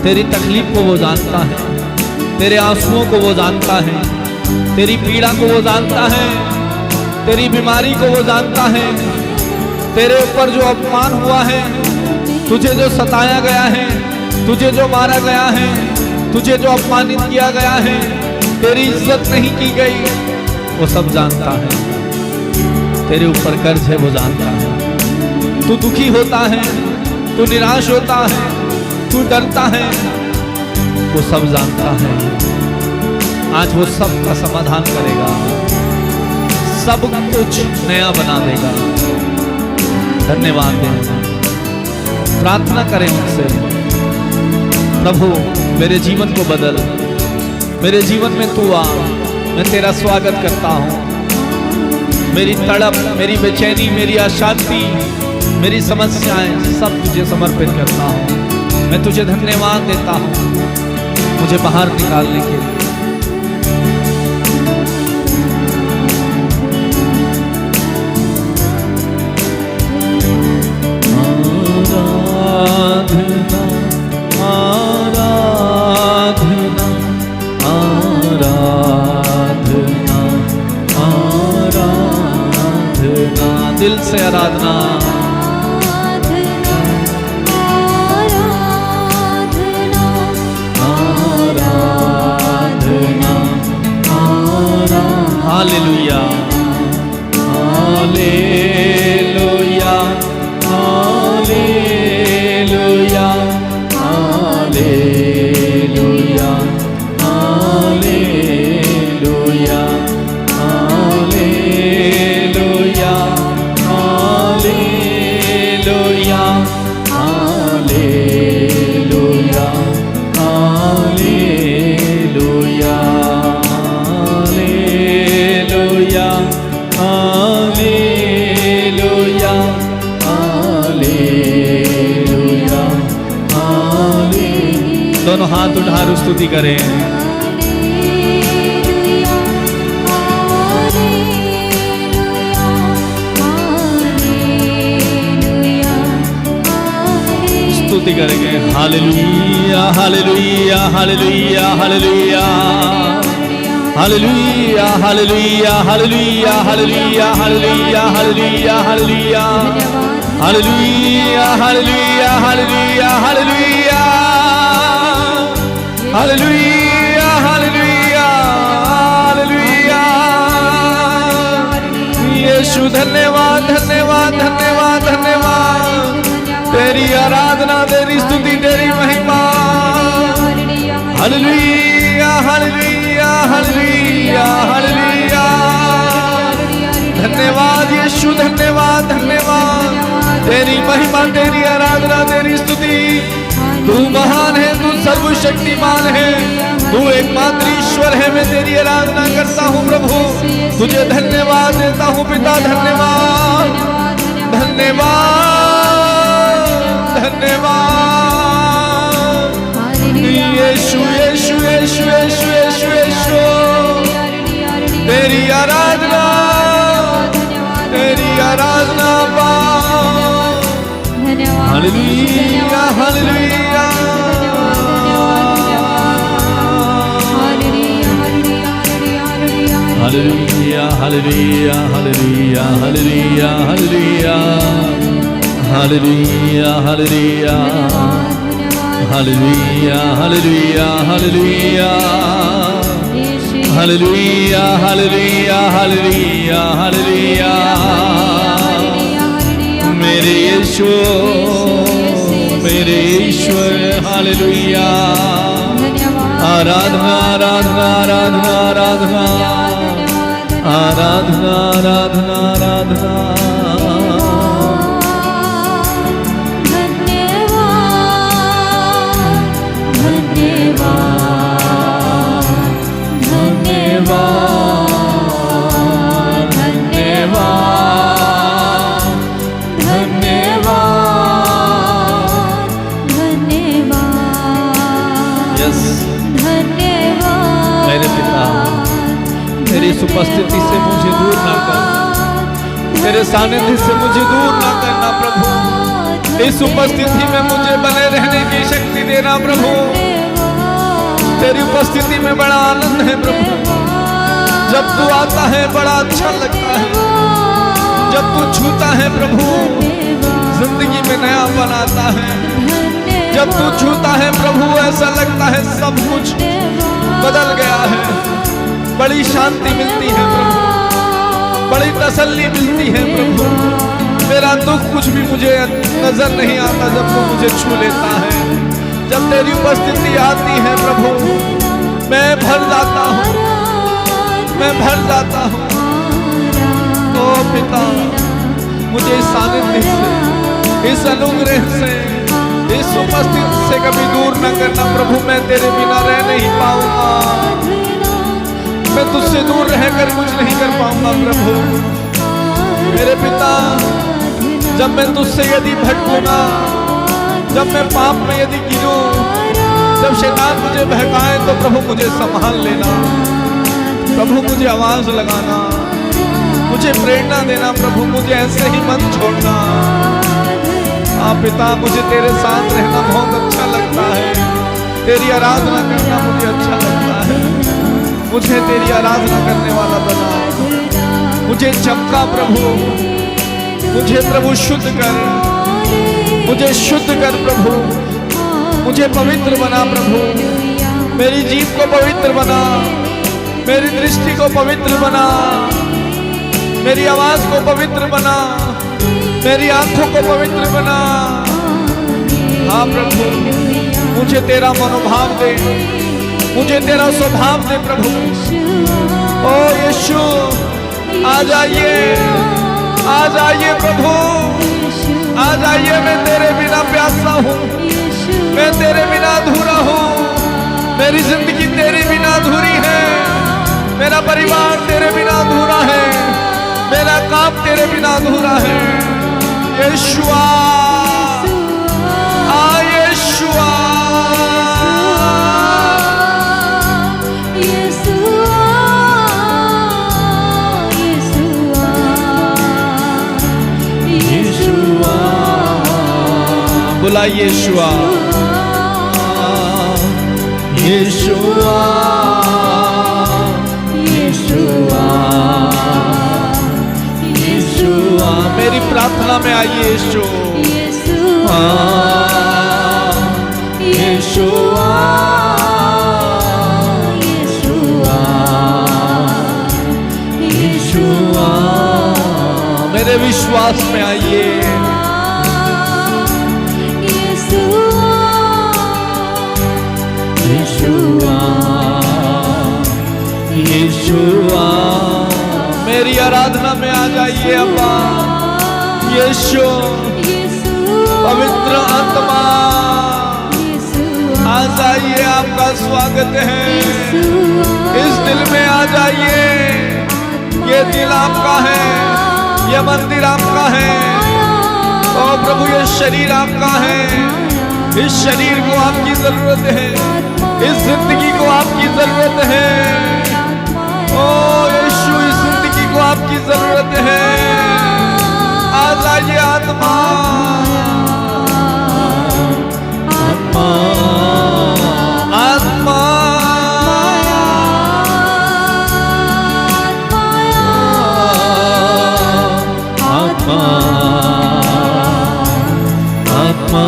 तेरी तकलीफ को वो जानता है, तेरे आंसुओं को वो जानता है, तेरी पीड़ा को वो जानता है, तेरी बीमारी को वो जानता है, तेरे ऊपर जो अपमान हुआ है, तुझे जो सताया गया है, तुझे जो मारा गया है, तुझे जो अपमानित किया गया है, तेरी इज्जत नहीं की गई, वो सब जानता है। तेरे ऊपर कर्ज है, वो जानता है। तू दुखी होता है, तू निराश होता है, तू डरता है, वो सब जानता है। आज वो सब का समाधान करेगा, सब कुछ नया बना देगा। धन्यवाद दें, प्रार्थना करें उनसे, प्रभु मेरे जीवन को बदल, मेरे जीवन में तू आ, मैं तेरा स्वागत करता हूँ। मेरी तड़प, मेरी बेचैनी, मेरी अशांति, मेरी समस्याएं सब तुझे समर्पित करता हूँ। मैं तुझे धन्यवाद देता हूँ मुझे बाहर निकालने के लिए। दिल से आराधना, hallelujah, hallelujah, hallelujah, hallelujah, hallelujah, hallelujah, hallelujah, hallelujah, hallelujah, hallelujah, hallelujah, hallelujah, hallelujah. दोनों हाथ उठा स्तुति करें। स्तुति करेंगे। Hallelujah, hallelujah, hallelujah, hallelujah, hallelujah, hallelujah, hallelujah, hallelujah, hallelujah, hallelujah, hallelujah, hallelujah, hallelujah, hallelujah, hallelujah, hallelujah, hallelujah, hallelujah. यीशु धन्यवाद, धन्यवाद, धन्यवाद, धन्यवाद। तेरी आराधना, तेरी स्तुति, तेरी महिमा। Hallelujah, hallelujah, hallelujah, hallelujah. धन्यवाद यीशु, धन्यवाद, धन्यवाद। तेरी महिमा, तेरी आराधना, तेरी स्तुति। तू महान है, तू सर्वशक्तिमान है, तू एकमात्र ईश्वर है। मैं तेरी आराधना करता हूँ प्रभु, तुझे धन्यवाद देता हूँ पिता। धन्यवाद, धन्यवाद, धन्यवाद। यीशु, यीशु, यीशु, यीशु, यीशु, यीशु। तेरी आराधना, तेरी आराधना पा। Hallelujah, hallelujah, hallelujah, hallelujah, hallelujah, hallelujah, hallelujah, hallelujah, hallelujah, hallelujah, hallelujah, hallelujah, hallelujah, hallelujah, hallelujah. मेरे यीशु, मेरे ईश्वर, हालेलुया। आराधना, आराधना, आराधना, आराधना, आराधना, आराधना, आराधना। तेरी उपस्थिति से मुझे दूर ना कर, तेरे सानिध्य से मुझे दूर ना करना प्रभु। इस उपस्थिति में मुझे बने रहने की शक्ति देना प्रभु। तेरी उपस्थिति में बड़ा आनंद है प्रभु। जब तू आता है बड़ा अच्छा लगता है। जब तू छूता है प्रभु, जिंदगी में नया बनाता है। जब तू छूता है प्रभु ऐसा लगता है सब कुछ बदल गया है। बड़ी शांति मिलती है प्रभु, बड़ी तसल्ली मिलती है प्रभु। मेरा दुख कुछ भी मुझे नजर नहीं आता जब तू मुझे छू लेता है। जब तेरी उपस्थिति आती है प्रभु मैं भर जाता हूँ, मैं भर जाता हूँ। ओ पिता मुझे इस सानिध्य से, इस अनुग्रह से, इस उपस्थिति से कभी दूर न करना प्रभु। मैं तेरे बिना रह नहीं पाऊंगा, मैं तुझसे दूर रहकर कुछ नहीं कर पाऊंगा प्रभु। मेरे पिता जब मैं तुझसे यदि भटकूंगा, जब मैं पाप में यदि गिरूं, जब शैतान मुझे बहकाए तो प्रभु मुझे संभाल लेना प्रभु। मुझे आवाज लगाना, मुझे प्रेरणा देना प्रभु। मुझे ऐसे ही मत छोड़ना। हाँ पिता मुझे तेरे साथ रहना बहुत अच्छा लगता है। तेरी आराधना करना मुझे अच्छा लगता है। मुझे तेरी आराधना करने वाला बना, मुझे चमका प्रभु। मुझे प्रभु शुद्ध कर, मुझे शुद्ध कर प्रभु। मुझे पवित्र बना प्रभु। मेरी जीभ को पवित्र बना, मेरी दृष्टि को पवित्र बना, मेरी आवाज को पवित्र बना, मेरी आंखों को पवित्र बना। हाँ प्रभु मुझे तेरा मनोभाव दे, मुझे तेरा स्वभाव दे प्रभु। ओ यीशु आ जाइए, आ जाइए प्रभु, आ जाइए। मैं तेरे बिना प्यासा हूँ, मैं तेरे बिना अधूरा हूँ। मेरी जिंदगी तेरे बिना अधूरी है, मेरा परिवार तेरे बिना अधूरा है, मेरा काम तेरे बिना अधूरा है। यीशुआ आ, यीशुआ बुलाइए यीशुआ, यीशुआ, यीशुआ, यीशुआ। मेरी प्रार्थना में आइए यीशु, यीशुआ, यीशुआ। मेरे विश्वास में आइए। यीशुआ मेरी आराधना में आ जाइए अब्बा। यीशु पवित्र आत्मा आ जाइए, आपका स्वागत है। इस दिल में आ जाइए। ये दिल आपका है, ये मंदिर आपका है। ओ प्रभु ये शरीर आपका है। इस शरीर को आपकी जरूरत है, इस जिंदगी को आपकी जरूरत है। ओ यीशु इस जिंदगी को आपकी जरूरत है। आ जाइए आत्मा, आत्मा, आत्मा, आत्मा, आत्मा।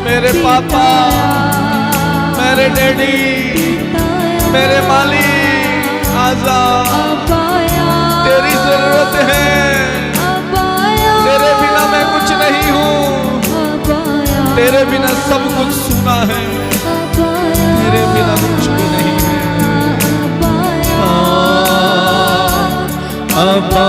मेरे पापा, मेरे डैडी, मेरे मालिक आजा। तेरी जरूरत है, तेरे बिना मैं कुछ नहीं हूँ। तेरे बिना सब कुछ सुना है, तेरे बिना कुछ भी नहीं है। अब्बा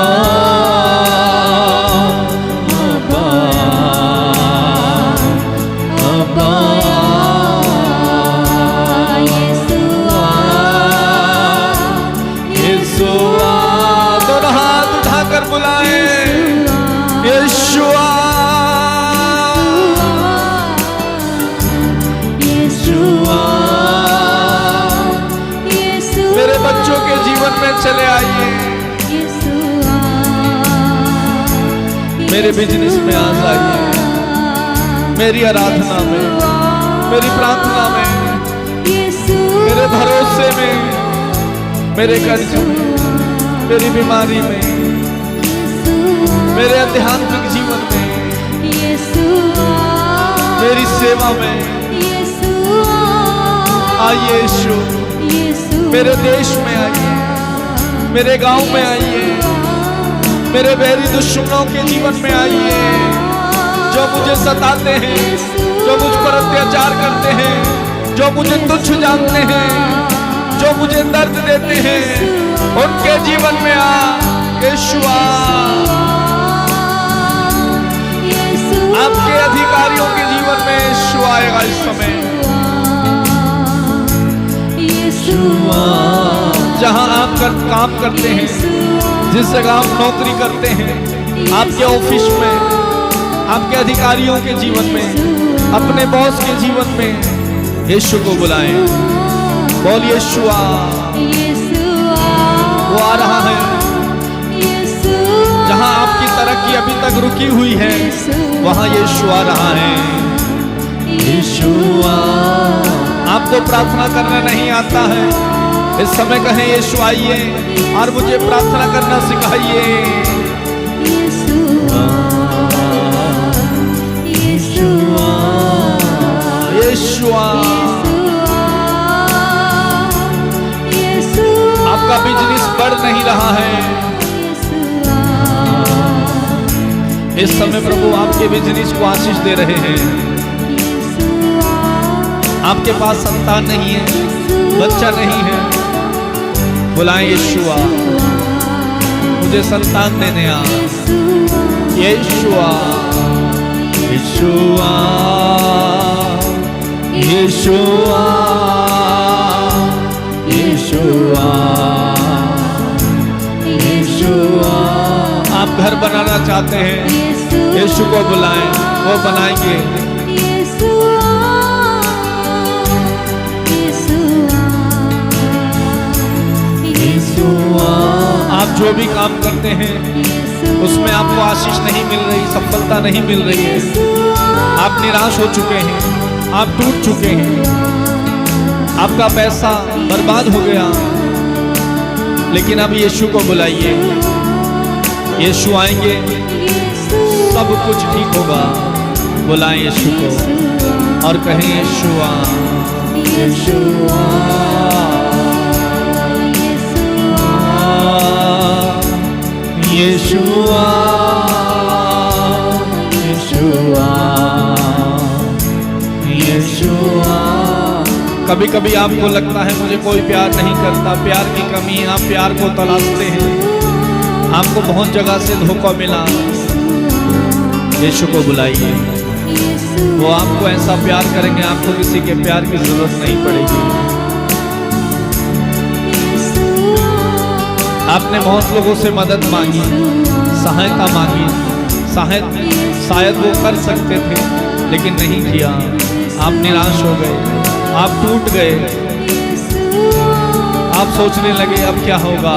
बुलाए यीशुआ, यीशुआ। मेरे बच्चों के जीवन में चले आइए, मेरे बिजनेस में आ जाइए, मेरी आराधना में, मेरी प्रार्थना में, मेरे भरोसे में, मेरे कर्ज में, मेरी बीमारी में, मेरे आध्यात्मिक जीवन में, मेरी सेवा में। आइए यीशु, मेरे देश में आइए, मेरे गांव में आइए, मेरे बैरी दुश्मनों के जीवन में आइए, जो मुझे सताते हैं, जो मुझ पर अत्याचार करते हैं, जो मुझे तुच्छ जानते हैं, जो मुझे दर्द देते हैं, उनके जीवन में आ यीशु। आपके अधिकारियों के जीवन में यीशु आएगा इस समय। जहां आप काम करते हैं, जिस जगह आप नौकरी करते हैं, आपके ऑफिस में, आपके अधिकारियों के जीवन में, अपने बॉस के जीवन में यीशु को बुलाएं। बोल यीशु आ, वो आ रहा है। जहां आपकी तरक्की अभी तक रुकी हुई है, वहां यीशु आ रहा है। यीशु आ। आपको प्रार्थना करना नहीं आता है, इस समय कहें यीशु आइए और मुझे प्रार्थना करना सिखाइए। यीशु आ। आपका बिजनेस बढ़ नहीं रहा है, इस समय प्रभु आपके बिजनेस को आशीष दे रहे हैं। आपके पास संतान नहीं है, बच्चा नहीं है, बुलाएं यीशु आ, मुझे संतान देने आ। यीशु आ, यीशु आ, यीशु आ, यीशु आ, यीशु आ। आप घर बनाना चाहते हैं, यीशु को बुलाएं, वो बनाएंगे। आप जो भी काम करते हैं उसमें आपको आशीष नहीं मिल रही, सफलता नहीं मिल रही है, आप निराश हो चुके हैं, आप टूट चुके हैं, आपका पैसा बर्बाद हो गया, लेकिन अब यीशु को बुलाइए। यीशु आएंगे, सब कुछ ठीक होगा। बुलाएं यीशु को और कहें यीशु आ, यीशु आ, यीशु आ, यीशु आ, यीशु आ। कभी कभी आपको लगता है मुझे कोई प्यार नहीं करता, प्यार की कमी है, आप प्यार को तलाशते हैं, आपको बहुत जगह से धोखा मिला। यीशु को बुलाइए, वो आपको ऐसा प्यार करेंगे, आपको किसी के प्यार की जरूरत नहीं पड़ेगी। आपने बहुत लोगों से मदद मांगी, सहायता मांगी, शायद वो कर सकते थे लेकिन नहीं किया। आप निराश हो गए, आप टूट गए, आप सोचने लगे अब क्या होगा,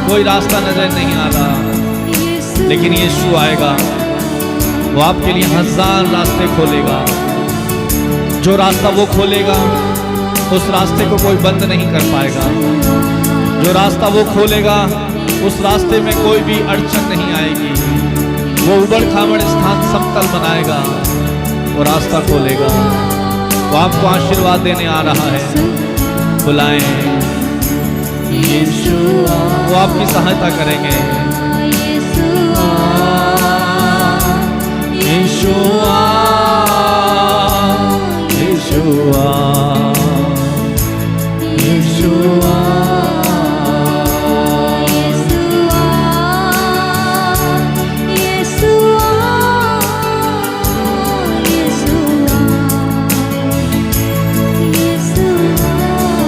कोई रास्ता नजर नहीं आ रहा। लेकिन यीशु आएगा, वो आपके लिए 1000 रास्ते खोलेगा। जो रास्ता वो खोलेगा उस रास्ते को कोई बंद नहीं कर पाएगा। जो रास्ता वो खोलेगा उस रास्ते में कोई भी अड़चन नहीं आएगी। वो उबड़ खाबड़ स्थान समतल बनाएगा, वो रास्ता खोलेगा। वो आपको आशीर्वाद देने आ रहा है। बुलाएं यीशु, वो आपकी सहायता करेंगे। यीशु आ, यीशु आ, यीशु आ।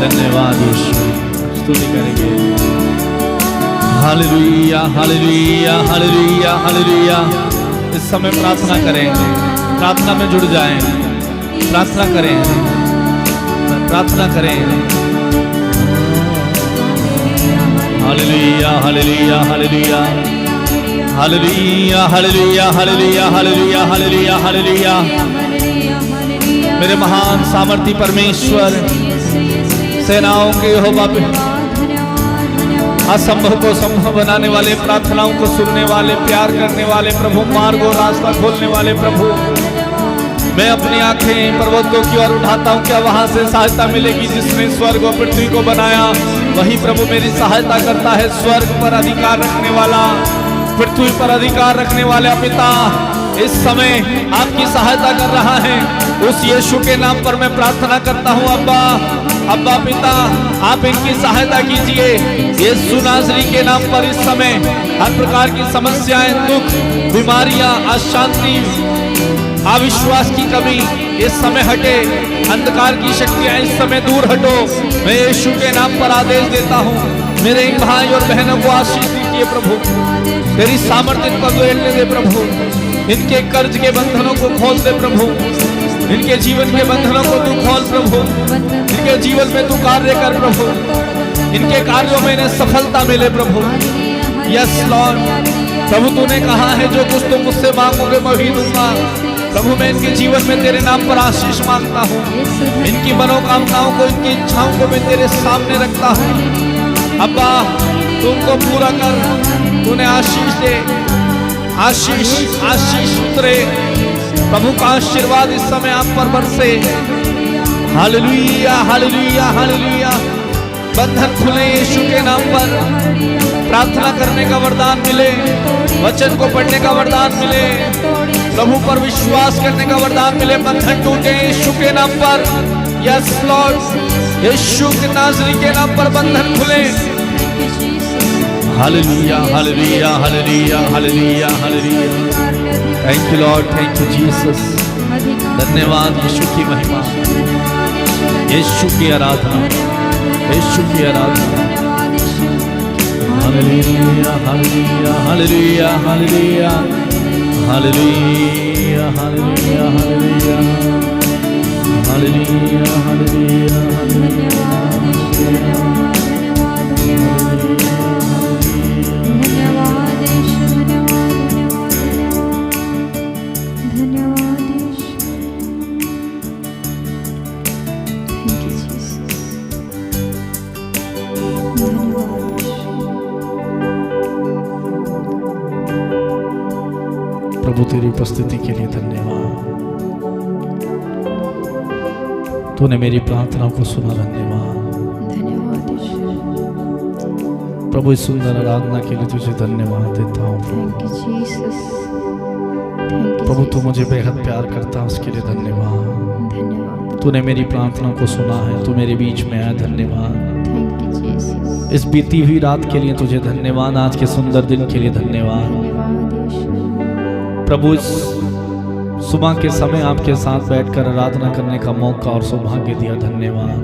धन्यवाद यीशु, स्तुति करेंगे। Hallelujah, hallelujah, hallelujah, hallelujah. इस समय प्रार्थना करेंगे, प्रार्थना में जुड़ जाएं, प्रार्थना करें, प्रार्थना करें। Hallelujah, hallelujah, hallelujah, hallelujah, hallelujah, hallelujah, hallelujah, hallelujah, hallelujah. मेरे महान सामर्थी परमेश्वर, सेनाओं के यहोवा, असंभव को संभव बनाने वाले, प्रार्थनाओं को सुनने वाले, प्यार करने वाले प्रभु, मार्ग और रास्ता खोलने वाले प्रभु, मैं अपनी आंखें पर्वतों की ओर उठाता हूँ, क्या वहां से सहायता मिलेगी? जिसने स्वर्ग और पृथ्वी को बनाया वही प्रभु मेरी सहायता करता है। स्वर्ग पर अधिकार रखने वाला, पृथ्वी पर अधिकार रखने वाला पिता इस समय आपकी सहायता कर रहा है। उस यीशु के नाम पर मैं प्रार्थना करता हूँ, अब्बा अब्बा पिता, आप इनकी सहायता कीजिए। यीशु नासरी के नाम पर इस समय हर प्रकार की समस्याएं, दुख, बीमारियां, अशांति, अविश्वास की कमी इस समय हटे, अंधकार की शक्तियां इस समय दूर हटो। मैं यीशु के नाम पर आदेश देता हूँ, मेरे इन भाई और बहनों को आशीष दीजिए प्रभु, तेरी सामर्थ्य इनको लेने दे प्रभु, इनके कर्ज के बंधनों को खोल दे प्रभु, इनके जीवन के बंधनों को तू खोल प्रभु, इनके जीवन में तू कार्य कर प्रभु, इनके कार्यों में इन्हें सफलता मिले प्रभु। यस लॉर्ड, प्रभु तूने कहा है जो कुछ तुम मुझसे मांगोगे मैं वही दूंगा। प्रभु मैं इनके जीवन में तेरे नाम पर आशीष मांगता हूँ, इनकी मनोकामनाओं को, इनकी इच्छाओं को मैं तेरे सामने रखता हूँ। अब्बा तुमको पूरा कर, तूने आशीष दे, आशीष आशीष उतरे, प्रभु का आशीर्वाद इस समय आप पर बरसे। Hallelujah hallelujah hallelujah. बंधन खुले यीशु के नाम पर, प्रार्थना करने का वरदान मिले, वचन को पढ़ने का वरदान मिले, प्रभु पर विश्वास करने का वरदान मिले, बंधन टूटे यीशु के नाम पर। यस लॉर्ड, यीशु के नासरी के नाम पर बंधन खुले। Hallelujah hallelujah hallelujah hallelujah hallelujah. Thank you lord, thank you Jesus. धन्यवाद यीशु की महिमा, यीशु की आराधना, यीशु की आराधना। Hallelujah hallelujah hallelujah hallelujah hallelujah hallelujah hallelujah hallelujah hallelujah hallelujah. प्रभु तेरी उपस्थिति के लिए धन्यवाद, तूने मेरी प्रार्थना को सुना। धन्यवाद प्रभु, इस सुंदर आराधना के लिए तुझे धन्यवाद देता हूँ प्रभु। तू मुझे बेहद प्यार करता है, उसके लिए धन्यवाद। तूने मेरी प्रार्थना को सुना है, तू मेरे बीच में आया। धन्यवाद इस बीती हुई रात के लिए तुझे धन्यवाद, आज के सुंदर दिन के लिए धन्यवाद प्रभु। इस सुबह के समय आपके साथ बैठकर आराधना करने का मौका और सौभाग्य दिया। धन्यवाद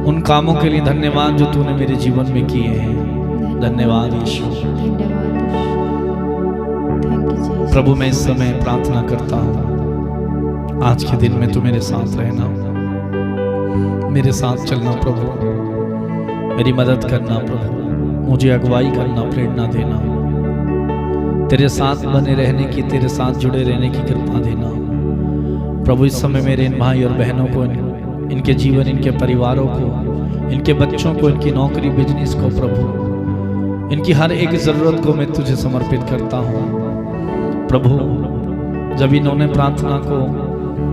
उन कामों के लिए धन्यवाद जो तूने मेरे जीवन में किए हैं। धन्यवाद यीशु। प्रभु मैं इस समय प्रार्थना करता हूँ, आज के दिन में तू मेरे साथ रहना, मेरे साथ चलना प्रभु, मेरी मदद करना प्रभु, मुझे अगुवाई करना, प्रेरणा देना, तेरे साथ बने रहने की, तेरे साथ जुड़े रहने की कृपा देना प्रभु। इस समय मेरे इन भाई और बहनों को, इनके जीवन, इनके परिवारों को, इनके बच्चों को, इनकी नौकरी, बिजनेस को प्रभु, इनकी हर एक ज़रूरत को मैं तुझे समर्पित करता हूँ प्रभु। जब इन्होंने प्रार्थना को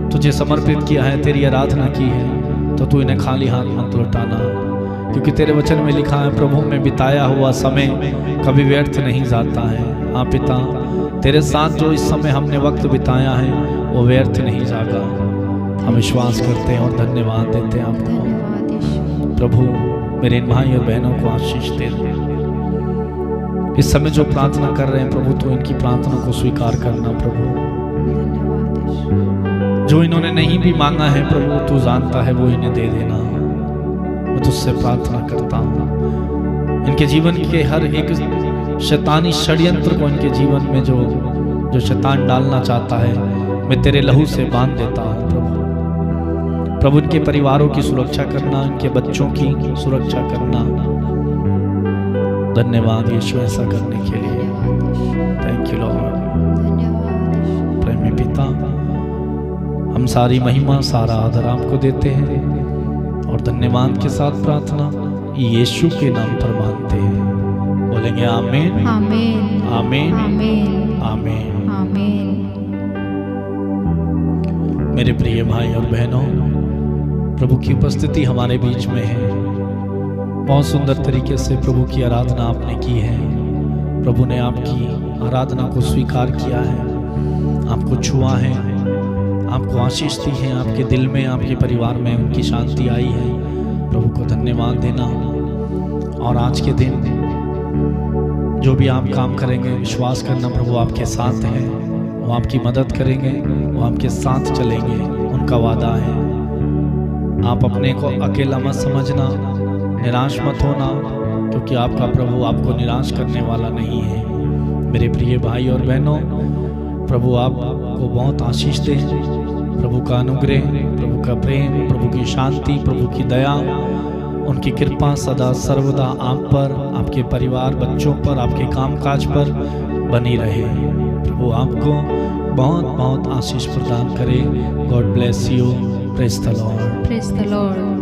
तुझे समर्पित किया है, तेरी आराधना की है, तो तू इन्हें खाली हाथ मत लौटाना, क्योंकि तेरे वचन में लिखा है प्रभु, में बिताया हुआ समय कभी व्यर्थ नहीं जाता है। हाँ पिता, तेरे साथ जो इस समय हमने वक्त बिताया है वो व्यर्थ नहीं जागा। हम विश्वास करते हैं और धन्यवाद देते हैं आपको प्रभु। मेरे इन भाई और बहनों को आशीष दे। इस समय जो प्रार्थना कर रहे हैं प्रभु, तो इनकी प्रार्थना को स्वीकार करना प्रभु। जो इन्होंने नहीं भी मांगा है प्रभु, तू जानता है, वो इन्हें दे देना। मैं तुझसे प्रार्थना करता हूँ, इनके जीवन के हर एक शैतानी षड्यंत्र को, इनके जीवन में जो शैतान डालना चाहता है, मैं तेरे लहू से बांध देता हूँ प्रभु। प्रभु इनके परिवारों की सुरक्षा करना, इनके बच्चों की सुरक्षा करना। धन्यवाद यीशु ऐसा करने के लिए। Thank you Lord. प्रेमी पिता, हम सारी महिमा, सारा आदर आपको देते हैं और धन्यवाद के साथ प्रार्थना यीशु के नाम पर मांगते हैं। बोलेंगे आमीन, आमीन, आमीन, आमीन, आमीन। आमीन। मेरे प्रिय भाई और बहनों, प्रभु की उपस्थिति हमारे बीच में है। बहुत सुंदर तरीके से प्रभु की आराधना आपने की है। प्रभु ने आपकी आराधना को स्वीकार किया है, आपको छुआ है, आपको आशीष दी है, आपके दिल में, आपके परिवार में उनकी शांति आई है। प्रभु को धन्यवाद देना। और आज के दिन जो भी आप काम करेंगे, विश्वास करना प्रभु आपके साथ है, वो आपकी मदद करेंगे, वो आपके साथ चलेंगे, उनका वादा है। आप अपने को अकेला मत समझना, निराश मत होना, क्योंकि आपका प्रभु आपको निराश करने वाला नहीं है। मेरे प्रिय भाई और बहनों, प्रभु आपको बहुत आशीष दे। प्रभु का अनुग्रह, प्रभु का प्रेम, प्रभु की शांति, प्रभु की दया, उनकी कृपा सदा सर्वदा आप पर, आपके परिवार, बच्चों पर, आपके कामकाज पर बनी रहे। प्रभु आपको बहुत बहुत आशीष प्रदान करे। God bless you. Praise the Lord. Praise the Lord.